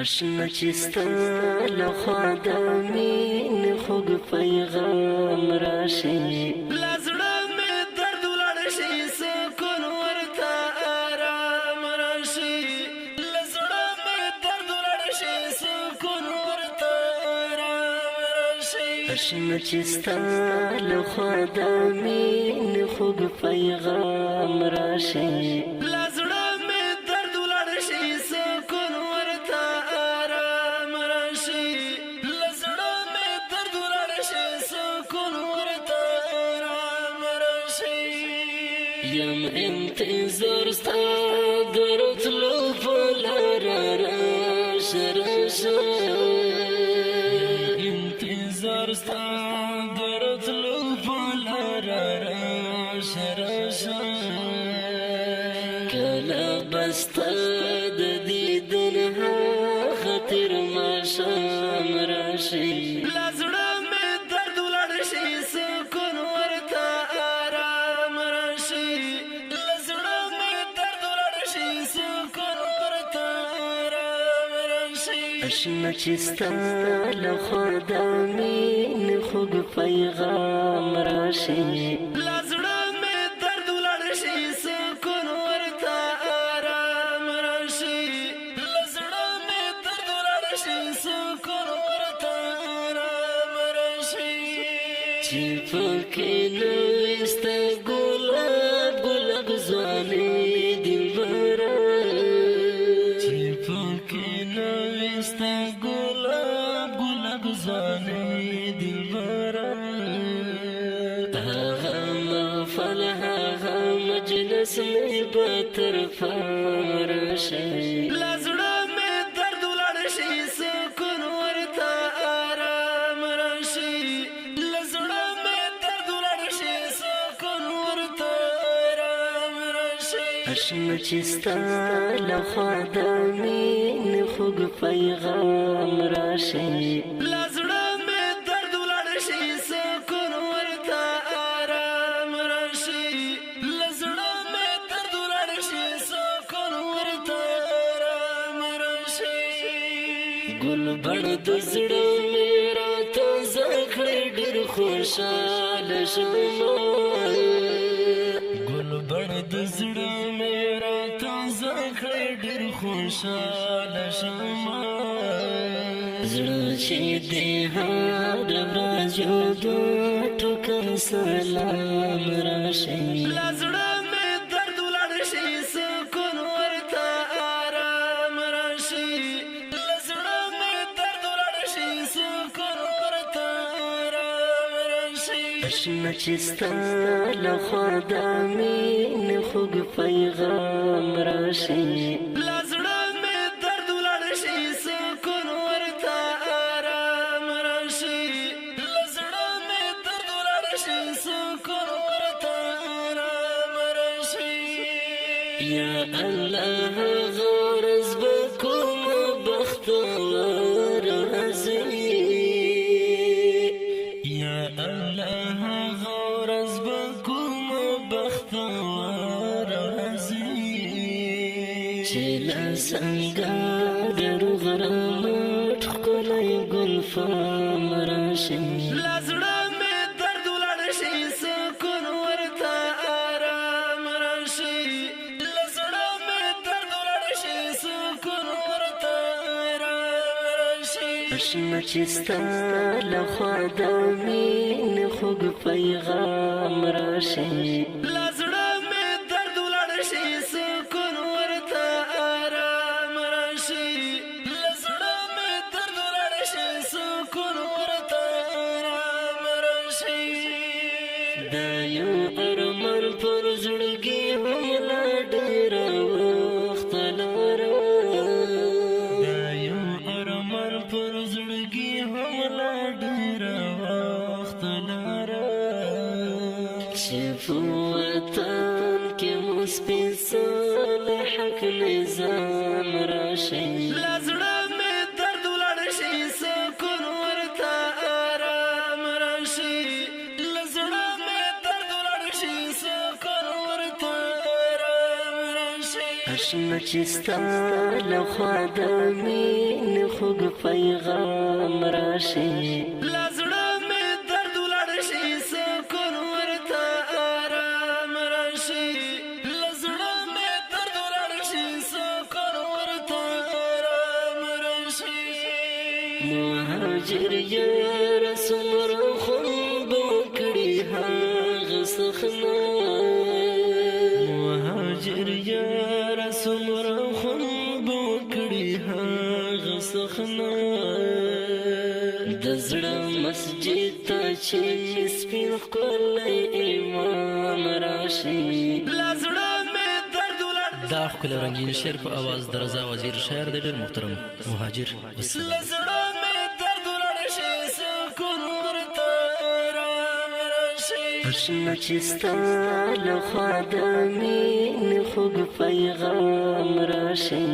اشنا چې ستا له خوا د مینې خوږ پیغام راشي له زړه مې درد ولاړ شي سکون ورته آرام راشي له زړه مې درد ولاړ شي سکون ورته آرام راشي اشنا چې ستا له خوا د مینې خوږ پیغام راشي له زړه مې درد ولاړ شي سکون ورته آرام راشي له زړه مې درد ولاړ شي سکون ورته آرام راشي یم انتظار ستا د راتلو په لاره راشه راشه انتظار ستا د راتلو په لاره راشه راشه کله بستا د دیدن هغه تېر ماښام راشي له زړه مې درد ولاړ شي سکون ورته آرام راشي له زړه مې درد ولاړ شي سکون ورته آرام راشي اشنا چې ستا له خوا د مینې خوږ پیغام راشي له زړه مې درد ولاړ شي سکون ورته آرام راشي له زړه مې درد ولاړ شي سکون ورته آرام راشي چې پکې نه وي ستا ګلاب ګلاب ځواني دلبره چې پکې نه وي ستا ګلاب ګلاب ځواني دلبره هغه محفل هغه مجلس مې به تر پام راشي له زړه مې درد ولاړ شي سکون ورته آرام راشي له زړه مې درد ولاړ شي سکون ورته آرام راشي اشنا چې ستا له خوا د مینې خوږ پیغام راشي له زړه مې درد ولاړ شي سکون ورته آرام راشي له زړه مې درد ولاړ شي سکون ورته آرام راشي ګل بڼ د زړه مې راته زکړې ډېر خوشحاله شومه ګل بڼ د زړه مې راته زکړې ډېر خوشحاله شومه زړه چې دې هر ورځ یو دوه ټوکر سلام راشي له زړه مې درد ولاړ شي سکون ورته آرام راشي له زړه مې درد ولاړ شي سکون ورته آرام راشي اشنا چې ستا له خوا د مینې خوږ پیغام راشي له زړه مې درد ولاړ شي سکون ورته آرام راشي له زړه مې درد ولاړ شي سکون ورته آرام راشي یا الله غرض بکوم بختور راځي یا الله غرض بکوم بختور راځي چې له سنګار روغرامټ ښکلی ګلفام راشي له زړه مې درد ولاړ شي سکون ورته آرام راشي له زړه مې درد ولاړ شي سکون ورته آرام راشي اشنا چې ستا له خوا د مینې خوږ پیغام راشي له زړه مې درد ولاړ شي سکون ورته آرام راشي له زړه مې درد ولاړ شي سکون ورته آرام راشي دا یو ارمان پر زړګي هم لا ډېره وخت لره دا یو ارمان پر زړګي هم لا ډېره وخت لره چې په وطن کې مو سپېڅلی حق نظام راشي له زړه مې درد ولاړ شي سکون ورته آرام راشي له زړه مې درد ولاړ شي سکون ورته آرام راشي اشنا چې ستا له خوا د مینې خوږ پیغام راشي لزړه مې درد ولاړ شي سکون ورته آرام راشي لزړه مې درد ولاړ شي سکون ورته آرام راشي مهاجر یار څومره خوند وکړي هغه سخنه مهاجر یار څومره خوند وکړي هغه سخنه د زړه مسجد ته چې مې سپین ښکلی امام راشي لزړه مې درد ولاړ دا ښکلی رنګین شعر په اواز د رضا وزیر شاعر دی ډېر محترم مهاجر والسلام. لزړه مې درد ولاړ شي سکون ورته آرام راشي اشنا چې ستا له خوا د مینې خوږ پیغام راشي